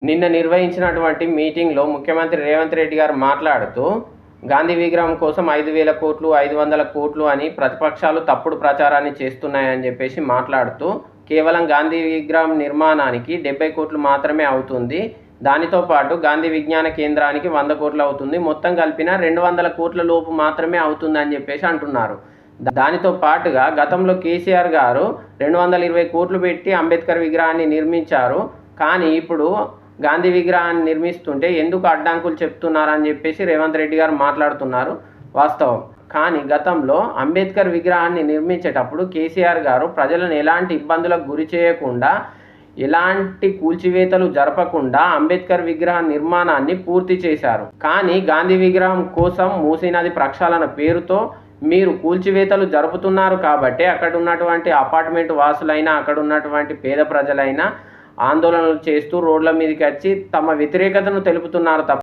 నిన్న నిర్వహించినటువంటి మీటింగ్లో ముఖ్యమంత్రి రేవంత్ రెడ్డి గారు మాట్లాడుతూ గాంధీ విగ్రహం కోసం 5,000 కోట్లు 500 కోట్లు అని ప్రతిపక్షాలు తప్పుడు ప్రచారాన్ని చేస్తున్నాయని చెప్పేసి మాట్లాడుతూ కేవలం గాంధీ విగ్రహం నిర్మాణానికి 70 కోట్లు మాత్రమే అవుతుంది. దానితో పాటు గాంధీ విజ్ఞాన కేంద్రానికి 100 కోట్లు అవుతుంది. మొత్తం కలిపిన 200 కోట్ల లోపు మాత్రమే అవుతుందని చెప్పేసి అంటున్నారు. దానితో పాటుగా గతంలో కేసీఆర్ గారు 220 కోట్లు పెట్టి అంబేద్కర్ విగ్రహాన్ని నిర్మించారు. కానీ ఇప్పుడు గాంధీ విగ్రహాన్ని నిర్మిస్తుంటే ఎందుకు అడ్డంకులు చెప్తున్నారని చెప్పేసి రేవంత్ రెడ్డి గారు మాట్లాడుతున్నారు. వాస్తవం. కానీ గతంలో అంబేద్కర్ విగ్రహాన్ని నిర్మించేటప్పుడు కేసీఆర్ గారు ప్రజలను ఎలాంటి ఇబ్బందులకు గురి చేయకుండా, ఎలాంటి కూల్చివేతలు జరపకుండా అంబేద్కర్ విగ్రహ నిర్మాణాన్ని పూర్తి చేశారు. కానీ గాంధీ విగ్రహం కోసం మూసీ నది ప్రక్షాళన పేరుతో మీరు కూల్చివేతలు జరుపుతున్నారు కాబట్టి అక్కడ ఉన్నటువంటి అపార్ట్మెంట్ వాసులైనా, అక్కడ ఉన్నటువంటి పేద ప్రజలైనా ఆందోళనలు చేస్తూ రోడ్ల మీదకి వచ్చి తమ వ్యతిరేకతను తెలుపుతున్నారు తప్ప